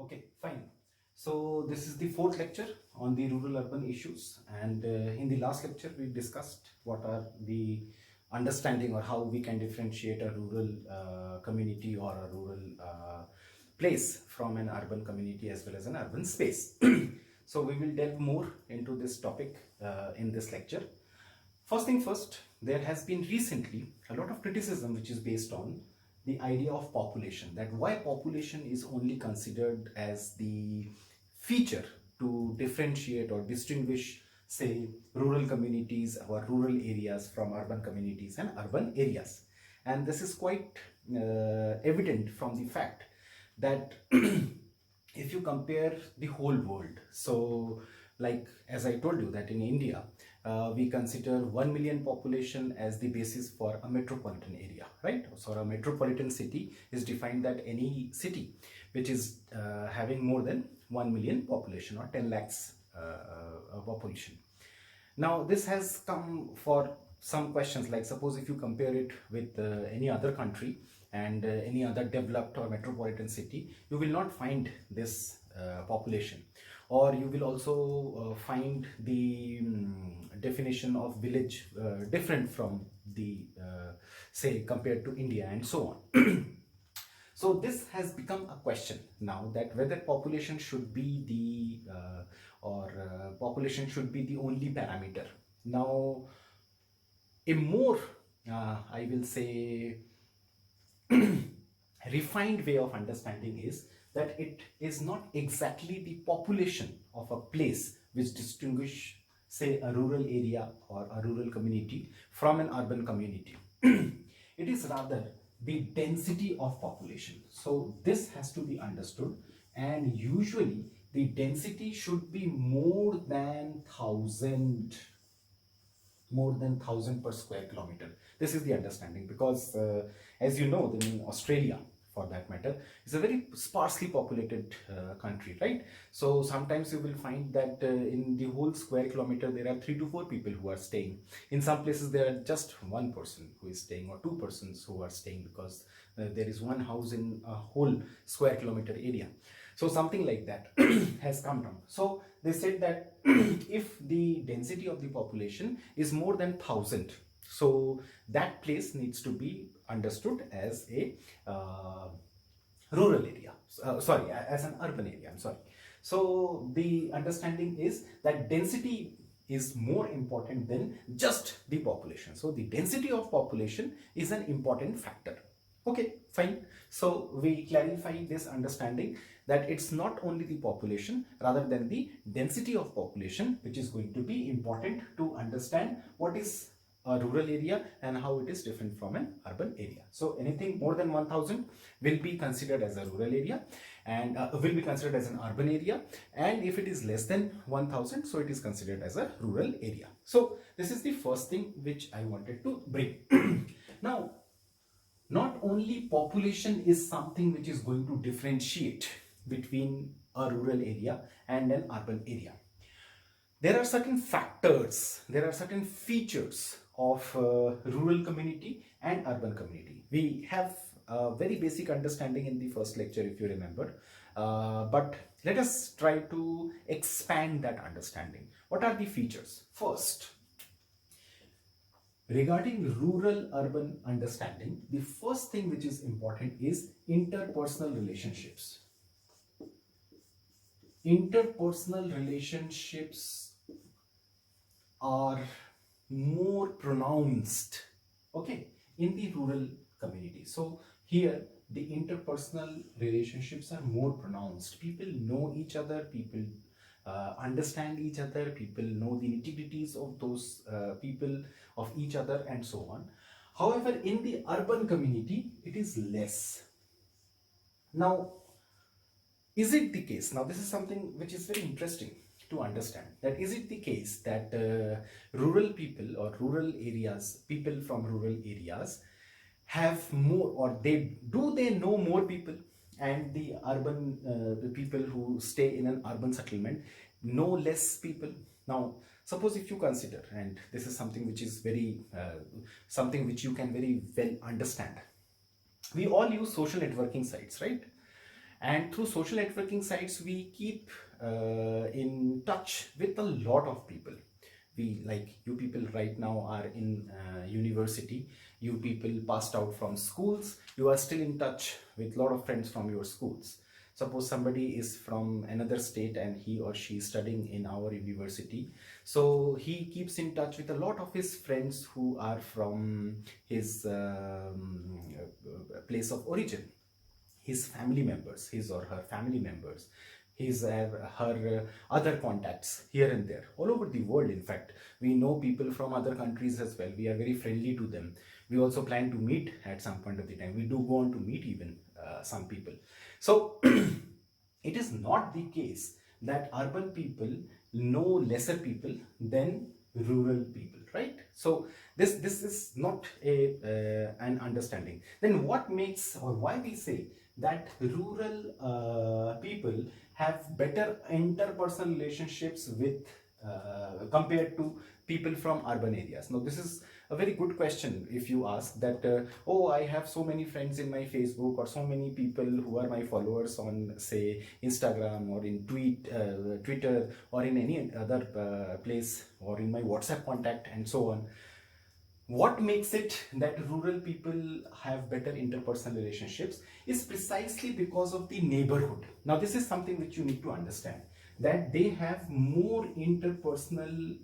Okay, fine. So this is the fourth lecture on the rural urban issues, and in the last lecture we discussed what are the understanding or how we can differentiate a rural community or a rural place from an urban community as well as an urban space. So we will delve more into this topic in this lecture. First thing first, there has been recently a lot of criticism which is based on the idea of population, that why population is only considered as the feature to differentiate or distinguish, say, rural communities or rural areas from urban communities and urban areas. And this is quite evident from the fact that if you compare the whole world, so like as I told you that in India, we consider 1 million population as the basis for a metropolitan area, right? So a metropolitan city is defined that any city which is having more than 1 million population or 10 lakhs population. Now this has come for some questions, like suppose if you compare it with any other country and any other developed or metropolitan city, you will not find this population, or you will also find the definition of village different from the say compared to India and so on. So this has become a question now, that whether population should be the population should be the only parameter. Now a more I will say refined way of understanding is that it is not exactly the population of a place which distinguish, say, a rural area or a rural community from an urban community. It is rather the density of population. So this has to be understood, and usually the density should be more than 1,000 per square kilometer. This is the understanding, because as you know, in Australia, for that matter, is a very sparsely populated country, right? So sometimes you will find that in the whole square kilometer there are 3 to 4 people who are staying. In some places there are just one person who is staying, or two persons who are staying, because there is one house in a whole square kilometer area. So something like that has come down. So they said that if the density of the population is more than 1,000, so that place needs to be understood as a rural area, sorry, as an urban area, I'm sorry. So the understanding is that density is more important than just the population. So the density of population is an important factor. Okay, fine. So we clarify this understanding that it's not only the population rather than the density of population which is going to be important to understand what is a rural area and how it is different from an urban area. So anything more than 1,000 will be considered as a rural area, and will be considered as an urban area, and if it is less than 1,000, so it is considered as a rural area. So this is the first thing which I wanted to bring. Now, not only population is something which is going to differentiate between a rural area and an urban area. There are certain factors, there are certain features of rural community and urban community. We have a very basic understanding in the first lecture, if you remember, but let us try to expand that understanding. What are the features? First, regarding rural-urban understanding, the first thing which is important is interpersonal relationships. Interpersonal relationships are more pronounced, okay, in the rural community. So here the interpersonal relationships are more pronounced. People know each other, people understand each other, people know the nitty-gritties of those people, of each other, and so on. However, in the urban community, it is less. Now, is it the case? Now, this is something which is very interesting to understand, that is it the case that rural people or rural areas, people from rural areas have more, or they know more people, and the urban the people who stay in an urban settlement know less people? Now suppose if you consider, and this is something which is very something which you can very well understand, we all use social networking sites, right? And through social networking sites, we keep in touch with a lot of people. We, like you people right now are in university, you people passed out from schools, you are still in touch with a lot of friends from your schools. Suppose somebody is from another state and he or she is studying in our university, so he keeps in touch with a lot of his friends who are from his place of origin, his family members, his or her family members, his her other contacts here and there, all over the world. In fact, we know people from other countries as well. We are very friendly to them. We also plan to meet at some point of the time. We do go on to meet even some people. So it is not the case that urban people know lesser people than rural people, right? So this is not a an understanding. Then what makes, or why we say that rural people have better interpersonal relationships with compared to people from urban areas? Now this is a very good question. If you ask that, oh, I have so many friends in my Facebook, or so many people who are my followers on, say, Instagram, or in Twitter, or in any other place, or in my WhatsApp contact and so on. What makes it that rural people have better interpersonal relationships is precisely because of the neighborhood. Now this is something which you need to understand, that they have more interpersonal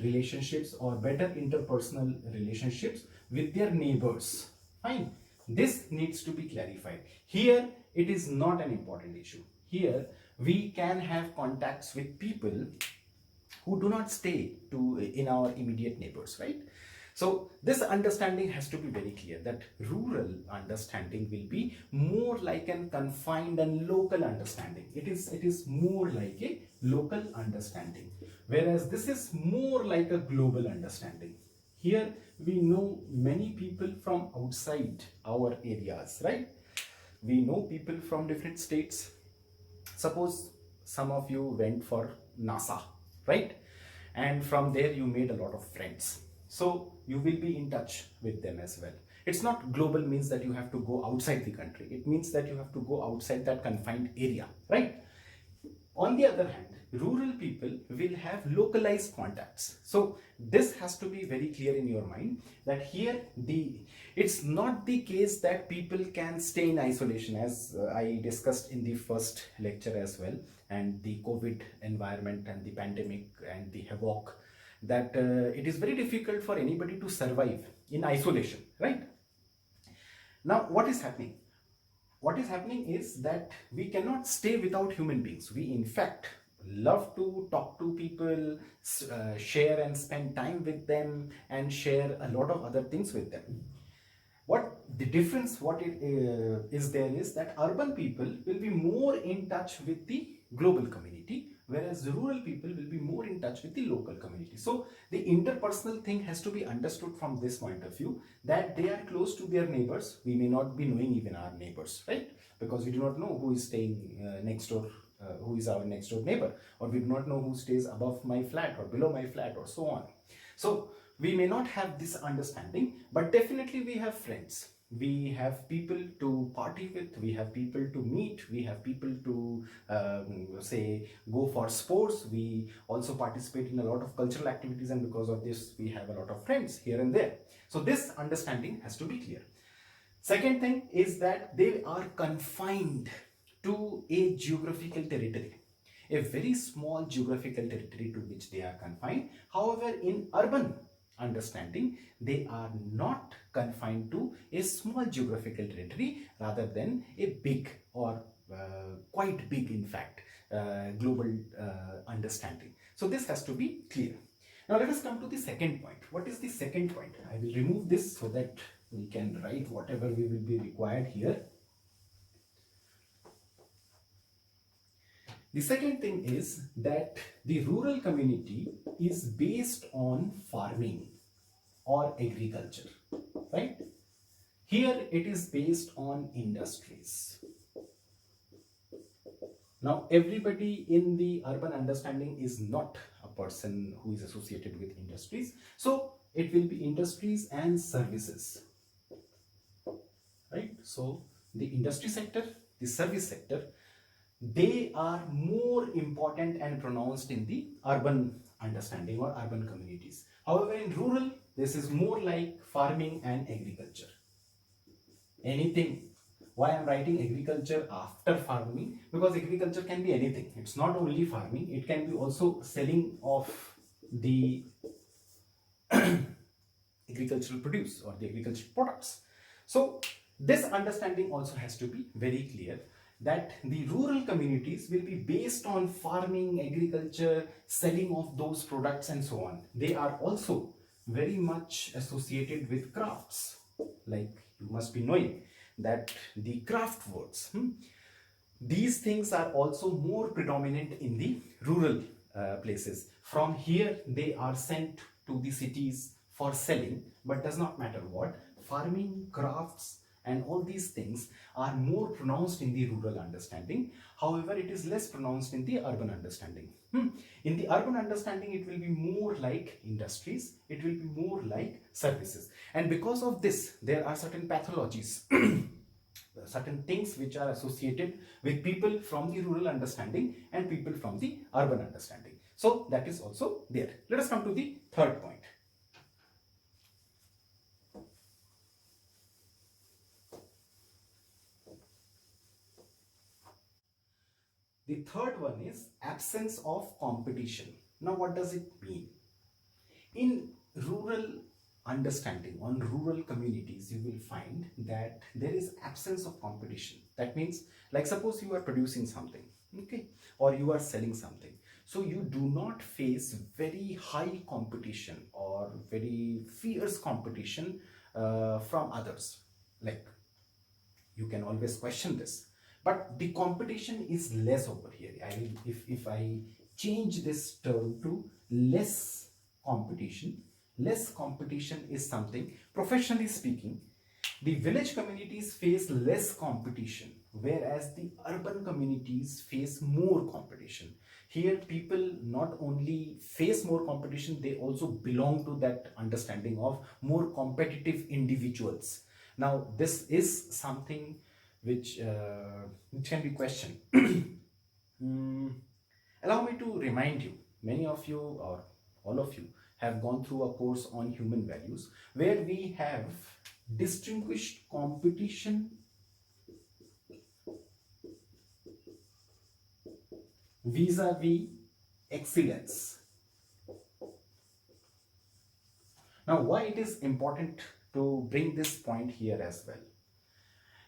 relationships, or better interpersonal relationships with their neighbors. Fine, this needs to be clarified. Here it is not an important issue. Here we can have contacts with people who do not stay in our immediate neighbors, right? So this understanding has to be very clear, that rural understanding will be more like an confined and local understanding. It is more like a local understanding, whereas this is more like a global understanding. Here we know many people from outside our areas, right? We know people from different states. Suppose some of you went for NASA, right? And from there you made a lot of friends. So you will be in touch with them as well. It's not global means that you have to go outside the country. It means that you have to go outside that confined area, right? On the other hand, rural people will have localized contacts. So this has to be very clear in your mind, that here it's not the case that people can stay in isolation, as I discussed in the first lecture as well, and the COVID environment and the pandemic and the havoc, that it is very difficult for anybody to survive in isolation, right? Now what is happening? What is happening is that we cannot stay without human beings. We in fact love to talk to people, share and spend time with them, and share a lot of other things with them. What the difference, what it is there is that urban people will be more in touch with the global community, whereas rural people will be more in touch with the local community. So the interpersonal thing has to be understood from this point of view, that they are close to their neighbors. We may not be knowing even our neighbors, right? Because we do not know who is staying next door, who is our next door neighbor, or we do not know who stays above my flat or below my flat, or so on. So we may not have this understanding, but definitely we have friends. We have people to party with, we have people to meet, we have people to say go for sports. We also participate in a lot of cultural activities, and because of this we have a lot of friends here and there. So this understanding has to be clear. Second thing is that they are confined to a geographical territory, a very small geographical territory to which they are confined. However, in urban understanding, they are not confined to a small geographical territory, rather than a big, or quite big in fact, global understanding. So this has to be clear. Now let us come to the second point. What is the second point? I will remove this so that we can write whatever we will be required here. The second thing is that the rural community is based on farming or agriculture, right? Here it is based on industries. Now everybody in the urban understanding is not a person who is associated with industries. So it will be industries and services, right? So the industry sector the service sector, they are more important and pronounced in the urban understanding or urban communities. However, in rural, this is more like farming and agriculture. Anything. Why I'm writing agriculture after farming? Because agriculture can be anything. It's not only farming, it can be also selling of the agricultural produce or the agricultural products. So this understanding also has to be very clear, that the rural communities will be based on farming, agriculture, selling of those products and so on. They are also very much associated with crafts. Like you must be knowing that the craft works, these things are also more predominant in the rural places. From here they are sent to the cities for selling, but does not matter what. Farming, crafts and all these things are more pronounced in the rural understanding. However, it is less pronounced in the urban understanding. In the urban understanding, it will be more like industries, it will be more like services. And because of this, there are certain pathologies, certain things which are associated with people from the rural understanding and people from the urban understanding. So that is also there. Let us come to the third point. The third one is absence of competition. Now, what does it mean? In rural understanding, on rural communities, you will find that there is absence of competition. That means, like suppose you are producing something, okay, or you are selling something. So you do not face very high competition or very fierce competition from others. Like, you can always question this, but the competition is less over here. I mean, if I change this term to competition less competition is something, professionally speaking, the village communities face less competition, whereas the urban communities face more competition. Here people not only face more competition, they also belong to that understanding of more competitive individuals. Now this is something which can be questioned. Allow me to remind you, many of you or all of you have gone through a course on human values, where we have distinguished competition vis-a-vis excellence. Now, why it is important to bring this point here as well?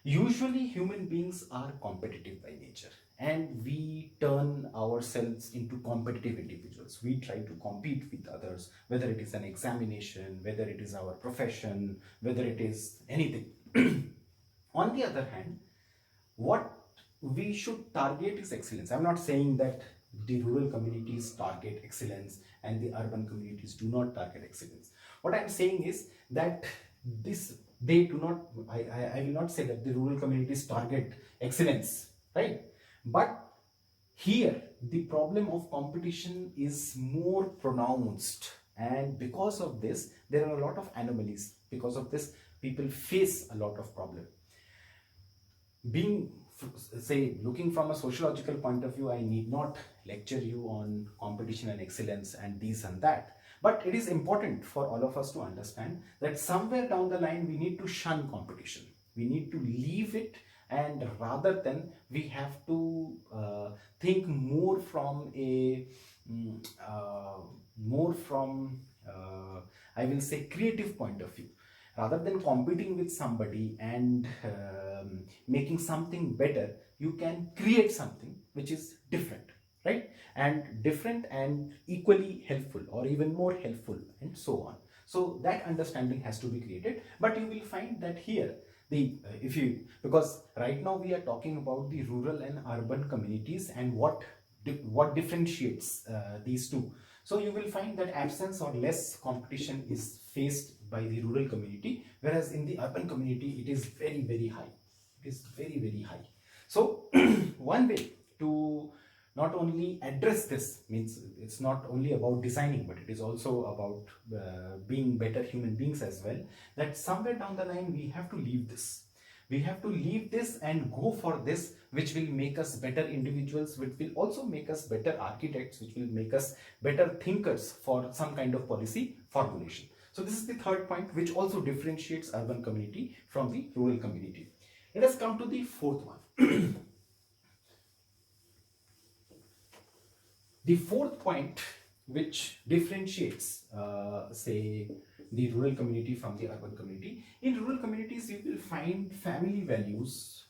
Usually human beings are competitive by nature, and we turn ourselves into competitive individuals. We try to compete with others, whether it is an examination, whether it is our profession, whether it is anything. On the other hand, what we should target is excellence. I'm not saying that the rural communities target excellence and the urban communities do not target excellence. What I'm saying is that this they do not, I will not say that the rural communities target excellence, right? But here the problem of competition is more pronounced, and because of this there are a lot of anomalies. Because of this, people face a lot of problem. Being, say, looking from a sociological point of view, I need not lecture you on competition and excellence and this and that, but it is important for all of us to understand that somewhere down the line we need to shun competition. We need to leave it, and rather than we have to think more from a I will say creative point of view. Rather than competing with somebody and making something better, you can create something which is different, right? And different and equally helpful or even more helpful and so on. So that understanding has to be created. But you will find that here, because right now we are talking about the rural and urban communities and what differentiates these two. So you will find that absence or less competition is faced by the rural community, whereas in the urban community it is very, very high. It is very, very high. So one way to not only address this, means it's not only about designing, but it is also about being better human beings as well, that somewhere down the line we have to leave this. We have to leave this and go for this, which will make us better individuals, which will also make us better architects, which will make us better thinkers for some kind of policy formulation. So this is the third point, which also differentiates urban community from the rural community. Let us come to the fourth one. The fourth point which differentiates, say, the rural community from the urban community. In rural communities, you will find family values,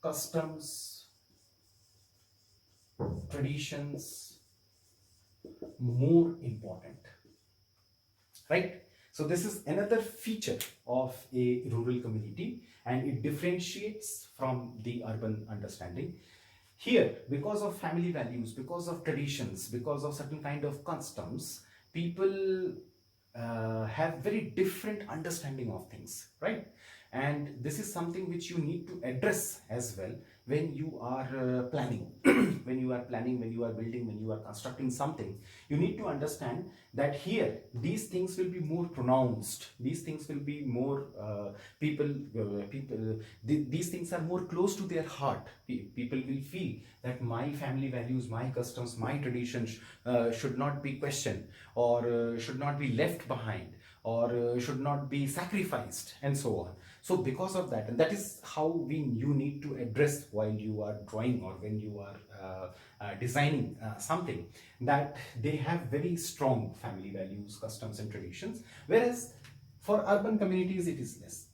customs, traditions more important, right? So this is another feature of a rural community, and it differentiates from the urban understanding. Here, because of family values, because of traditions, because of certain kind of customs, people have very different understanding of things, right? And this is something which you need to address as well when you are planning. When you are planning, when you are building, when you are constructing something, you need to understand that here these things will be more pronounced, these things will be more these things are more close to their heart. People will feel that my family values, my customs, my traditions should not be questioned, or should not be left behind, or should not be sacrificed, and so on. So because of that, and that is how you need to address while you are drawing, or when you are designing something, that they have very strong family values, customs and traditions, whereas for urban communities it is less.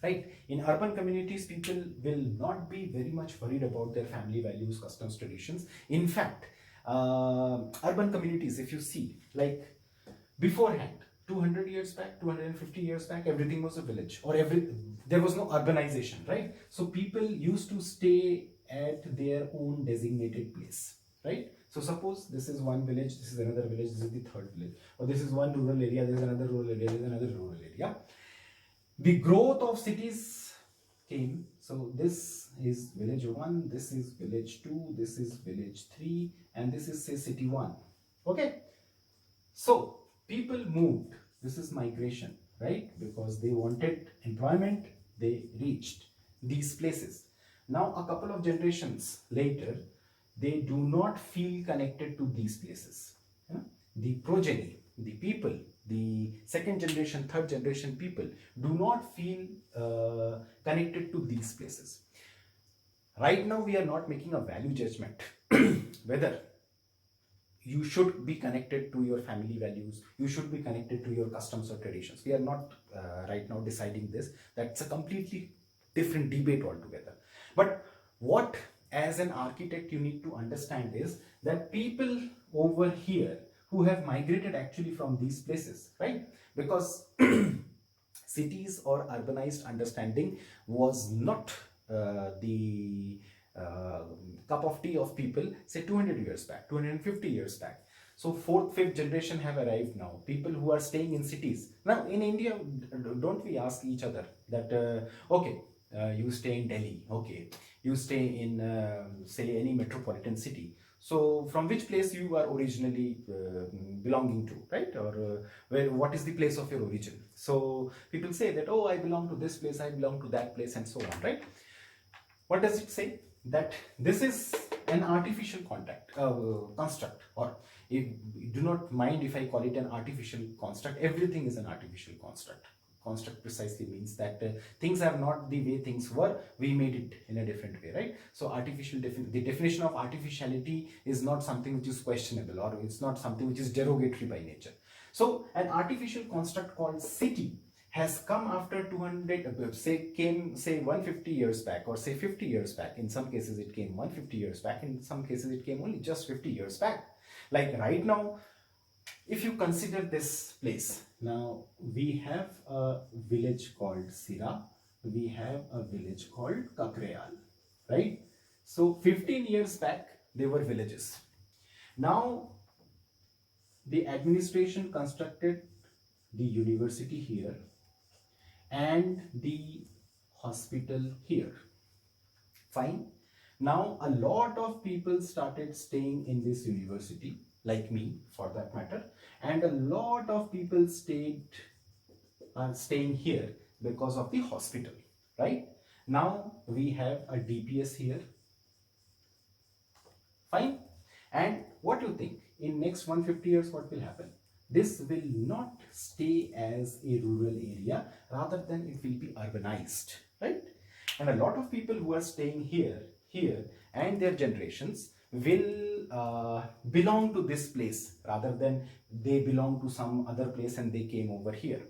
Right? In urban communities, people will not be very much worried about their family values, customs, traditions. In fact, urban communities, if you see, like beforehand, 200 years back, 250 years back, everything was a village, or there was no urbanization, right? So people used to stay at their own designated place, right? So suppose this is one village, this is another village, this is the third village, or this is one rural area, this is another rural area, this is another rural area. The growth of cities came. So this is village 1, this is village 2, this is village 3, and this is, say, city 1. Okay? So people moved. This is migration, right? Because they wanted employment, they reached these places. Now, a couple of generations later, they do not feel connected to these places. Yeah? The progeny, the people, the second generation, third generation people do not feel connected to these places. Right now, we are not making a value judgment whether you should be connected to your family values, you should be connected to your customs or traditions. We are not right now deciding this. That's a completely different debate altogether. But what, as an architect, you need to understand is that people over here who have migrated actually from these places, right? Because cities or urbanized understanding was not the cup of tea of people, say, 200 years back, 250 years back. So fourth, fifth generation have arrived now. People who are staying in cities. Now in India, don't we ask each other that, okay, you stay in Delhi, okay, you stay in, say, any metropolitan city. So from which place you are originally belonging to, right? Or what is the place of your origin? So people say that, oh, I belong to this place, I belong to that place, and so on, right? What does it say? That this is an artificial construct, or if, do not mind if I call it an artificial construct. Everything is an artificial construct. Construct precisely means that things are not the way things were, we made it in a different way, right? So the definition of artificiality is not something which is questionable, or it's not something which is derogatory by nature. So an artificial construct called city has come after 200, came 150 years back, or say 50 years back. In some cases it came 150 years back, in some cases it came only just 50 years back. Like right now, if you consider this place, now we have a village called Sira, we have a village called Kakrayal, right? So 15 years back, they were villages. Now the administration constructed the university here and the hospital here. Fine. Now a lot of people started staying in this university, like me for that matter, and a lot of people are staying here because of the hospital, right? Now we have a DPS here, fine. And what do you think in next 150 years what will happen? This will not stay as a rural area, rather than it will be urbanized, right? And a lot of people who are staying here and their generations will belong to this place, rather than they belong to some other place and they came over here.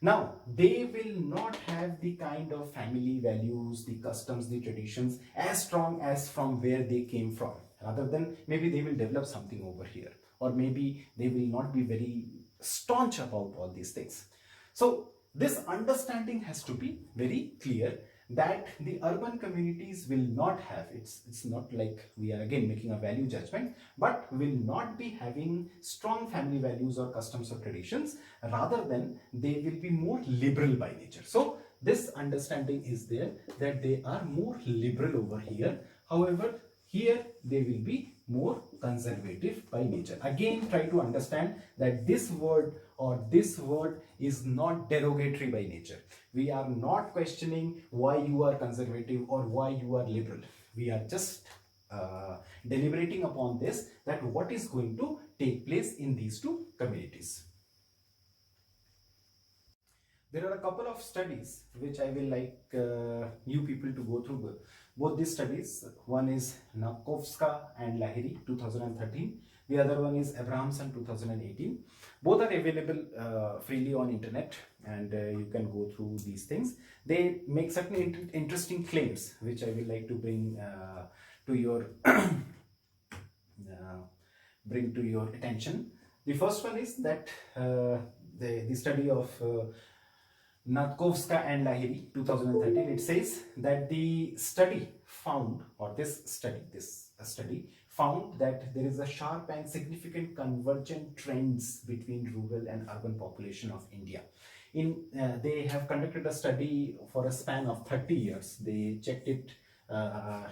Now, they will not have the kind of family values, the customs, the traditions as strong as from where they came from. Rather than maybe they will develop something over here, or maybe they will not be very staunch about all these things. So, this understanding has to be very clear, that the urban communities will not have, it's not like we are again making a value judgment, but will not be having strong family values or customs or traditions, rather than they will be more liberal by nature. So this understanding is there, that they are more liberal over here. However, here they will be more conservative by nature. Again, try to understand that this word is not derogatory by nature. We are not questioning why you are conservative or why you are liberal. We are just deliberating upon this, that what is going to take place in these two communities. There are a couple of studies which I will like you people to go through. Both these studies, one is Nakovska and Lahiri 2013, the other one is Abrahamson 2018. Both are available freely on internet, and you can go through these things. They make certain interesting claims which I will like to to your bring to your attention. The first one is that the study of Natkovska and Lahiri 2013, it says that the study found, or this study found, that there is a sharp and significant convergent trends between rural and urban population of India. They have conducted a study for a span of 30 years. They checked it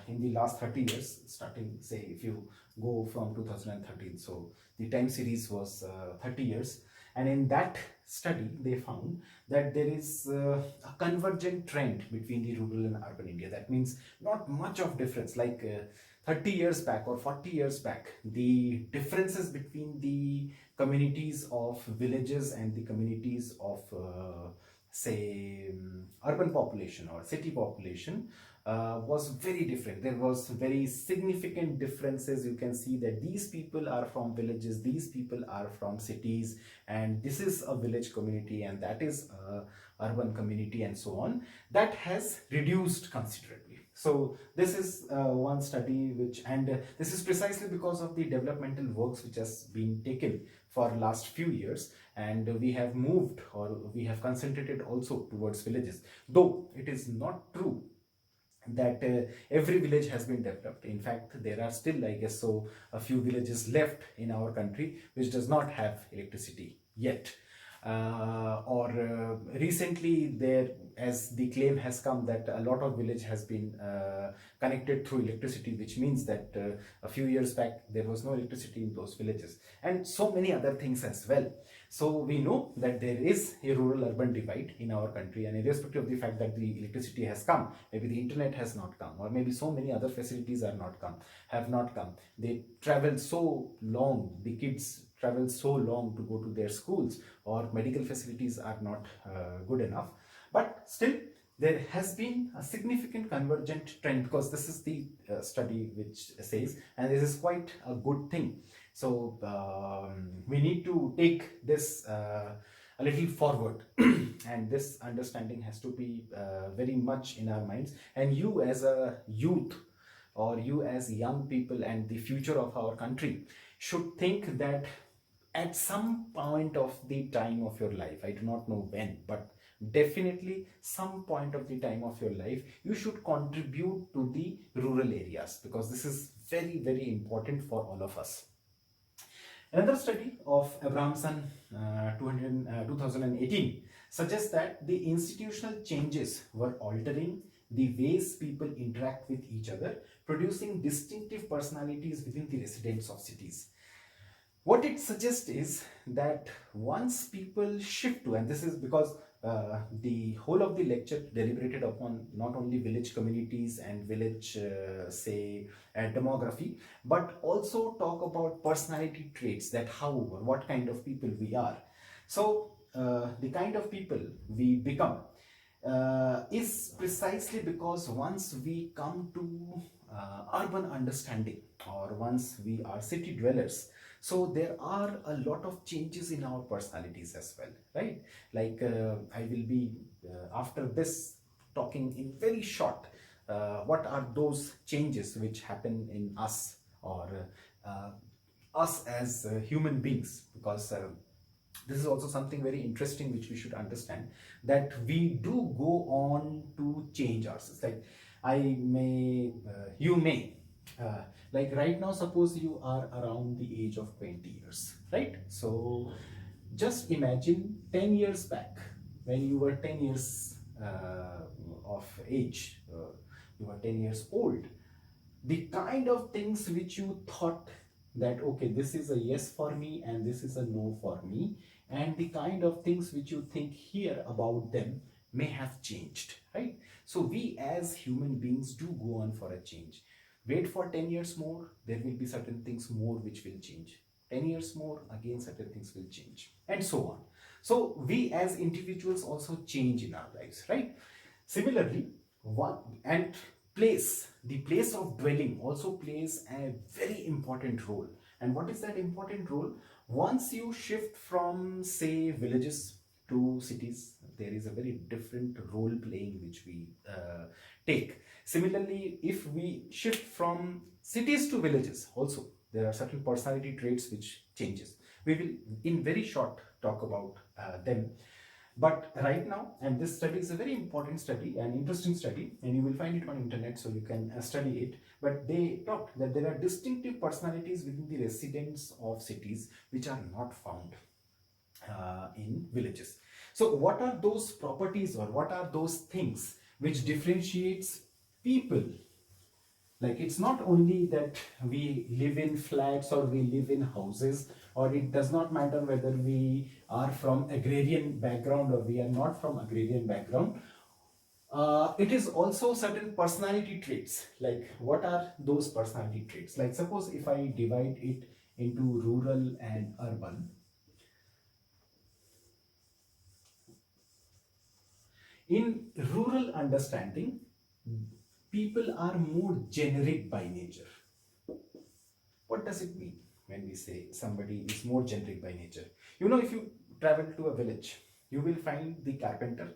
in the last 30 years, starting, say, if you go from 2013, so the time series was 30 years. And in that study, they found that there is a convergent trend between the rural and urban India. That means not much of difference, like 30 years back or 40 years back, the differences between the communities of villages and the communities of say urban population or city population was very different. There was very significant differences. You can see that these people are from villages, these people are from cities, and this is a village community and that is a urban community, and so on. That has reduced considerably. So this is one study which, and this is precisely because of the developmental works which has been taken for last few years, and we have moved, or we have concentrated also towards villages, though it is not true that every village has been developed. In fact, there are still, I guess so, a few villages left in our country which does not have electricity yet. Recently, there, as the claim has come that a lot of village has been connected through electricity, which means that a few years back there was no electricity in those villages, and so many other things as well. So we know that there is a rural-urban divide in our country, and irrespective of the fact that the electricity has come, maybe the internet has not come, or maybe so many other facilities have not come. They travel so long, the kids travel so long to go to their schools, or medical facilities are not good enough. But still, there has been a significant convergent trend, because this is the study which says, and this is quite a good thing. So we need to take this a little forward and this understanding has to be very much in our minds. And you as a youth, or you as young people and the future of our country, should think that at some point of the time of your life, I do not know when, but definitely some point of the time of your life, you should contribute to the rural areas, because this is very, very important for all of us. Another study of Abrahamson 2018 suggests that the institutional changes were altering the ways people interact with each other, producing distinctive personalities within the residents of cities. What it suggests is that once people shift to, and this is because the whole of the lecture deliberated upon not only village communities and village, say, demography, but also talk about personality traits, that how or what kind of people we are. So, the kind of people we become is precisely because once we come to urban understanding, or once we are city dwellers, so there are a lot of changes in our personalities as well, right? Like I will be after this talking in very short what are those changes which happen in us, or us as human beings, because this is also something very interesting which we should understand, that we do go on to change ourselves. Like I may you may like right now, suppose you are around the age of 20 years, right? So just imagine 10 years back, when you were 10 years of age, you were 10 years old, the kind of things which you thought that okay, this is a yes for me and this is a no for me, and the kind of things which you think here about them may have changed, right? So we as human beings do go on for a change. Wait for 10 years more, there will be certain things more which will change. 10 years more, again certain things will change, and so on. So we as individuals also change in our lives, right? Similarly, one and place, the place of dwelling also plays a very important role. And what is that important role? Once you shift from, say, villages to cities, there is a very different role playing which we take. Similarly, if we shift from cities to villages, also there are certain personality traits which changes. We will in very short talk about them. But right now, and this study is a very important study, an interesting study, and you will find it on internet, so you can study it. But they talked that there are distinctive personalities within the residents of cities which are not found in villages. So what are those properties, or what are those things which differentiates people? Like it's not only that we live in flats or we live in houses, or it does not matter whether we are from agrarian background or we are not from agrarian background. It is also certain personality traits. Like what are those personality traits? Like suppose if I divide it into rural and urban. In rural understanding, people are more generic by nature. What does it mean when we say somebody is more generic by nature? You know, if you travel to a village, you will find the carpenter.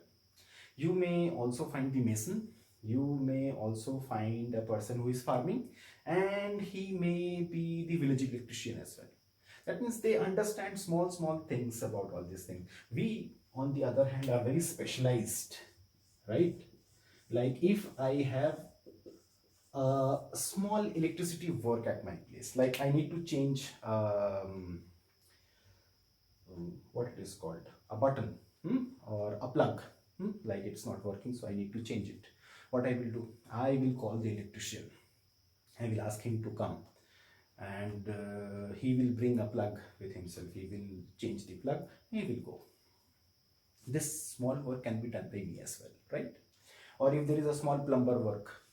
You may also find the mason. You may also find a person who is farming, and he may be the village electrician as well. That means they understand small, small things about all these things. We, on the other hand, are very specialized, right? Like if I have a small electricity work at my place, like I need to change what it is called, a button, or a plug, like it's not working, so I need to change it. What I will do, I will call the electrician. I will ask him to come, and he will bring a plug with himself. He will change the plug, he will go. This small work can be done by me as well, right? Or if there is a small plumber work,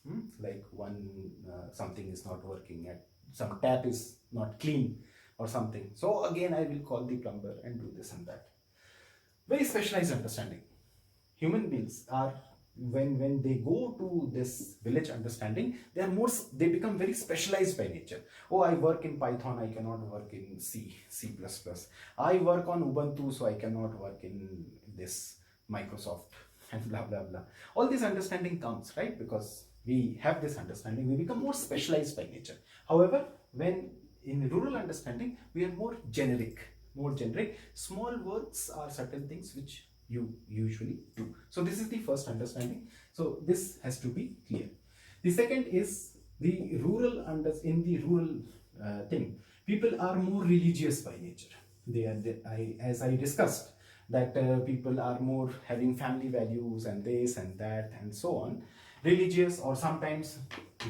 like one something is not working, and some tap is not clean or something, so again I will call the plumber and do this and that. Very specialized understanding. Human beings are, when they go to this village understanding, they are more, they become very specialized by nature. Oh, I work in Python, I cannot work in C++. I work on Ubuntu, so I cannot work in this Microsoft, and blah blah blah. All this understanding comes, right? Because we have this understanding, we become more specialized by nature. However, when in rural understanding, we are more generic. More generic. Small words are certain things which you usually do. So this is the first understanding. So this has to be clear. The second is the rural in the rural thing. People are more religious by nature. They are, as I discussed, that people are more having family values and this and that and so on. Religious, or sometimes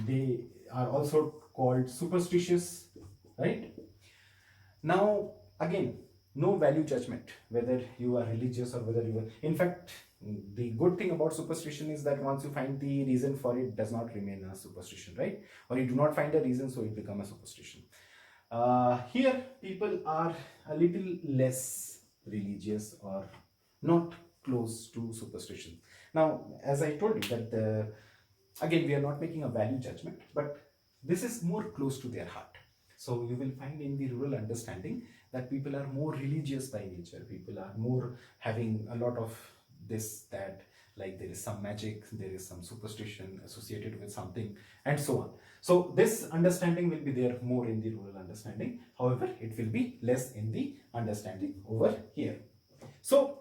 they are also called superstitious, right? Now, again, no value judgment, whether you are religious or whether you are. In fact, the good thing about superstition is that once you find the reason for it, does not remain a superstition, right? Or you do not find a reason, so it becomes a superstition. Here, people are a little less religious or not close to superstition. Now, as I told you that again, we are not making a value judgment, but this is more close to their heart. So you will find in the rural understanding that people are more religious by nature. People are more having a lot of this, that, like there is some magic, there is some superstition associated with something, and so on. So this understanding will be there more in the rural understanding. However, it will be less in the understanding over here. So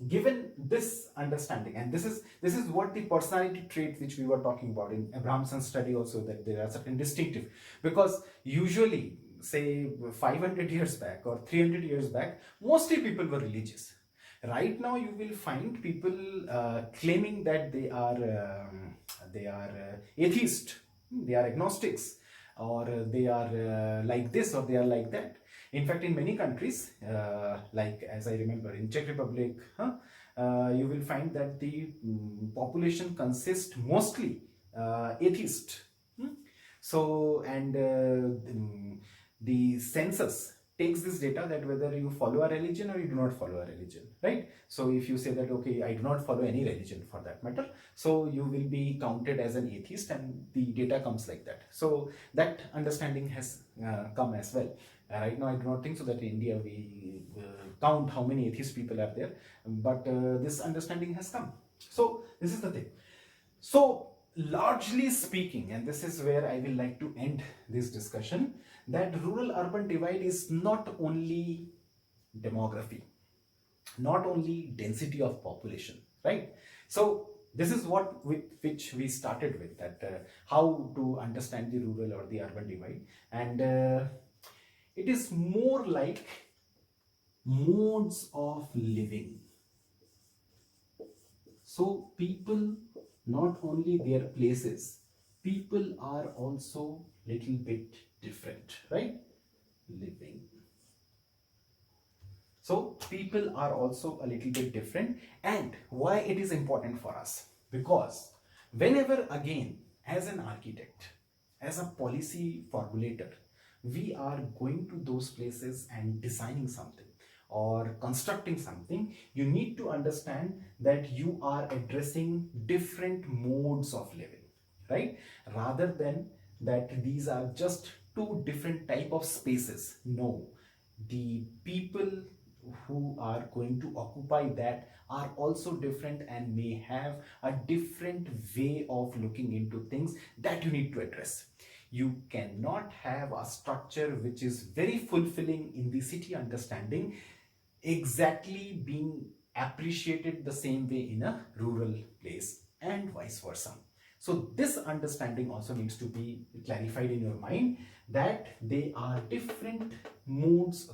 given this understanding, and this is what the personality trait which we were talking about in Abrahamson's study also, that there are certain distinctive, because usually say 500 years back or 300 years back, mostly people were religious. Right now you will find people claiming that they are atheist, they are agnostics, or they are like this or they are like that. In fact, in many countries, like as I remember in Czech Republic, you will find that the population consists mostly atheist. So, and the census takes this data that whether you follow a religion or you do not follow a religion, right? So if you say that, okay, I do not follow any religion for that matter, so you will be counted as an atheist, and the data comes like that. So that understanding has come as well. Right now, I do not think so that in India we count how many atheist people are there, but this understanding has come. So this is the thing. So largely speaking, and this is where I will like to end this discussion, that rural-urban divide is not only demography, not only density of population, right? So this is what with which we started with, that how to understand the rural or the urban divide, and it is more like modes of living. So people, not only their places, people are also little bit different, right? Living. So people are also a little bit different. And why it is important for us? Because whenever, again, as an architect, as a policy formulator, we are going to those places and designing something or constructing something, you need to understand that you are addressing different modes of living, right? Rather than that these are just two different type of spaces. No, the people who are going to occupy that are also different and may have a different way of looking into things that you need to address. You cannot have a structure which is very fulfilling in the city understanding exactly being appreciated the same way in a rural place, and vice versa. So this understanding also needs to be clarified in your mind, that they are different modes,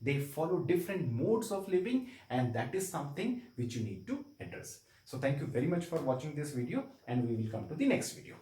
they follow different modes of living, and that is something which you need to address. So thank you very much for watching this video, and we will come to the next video.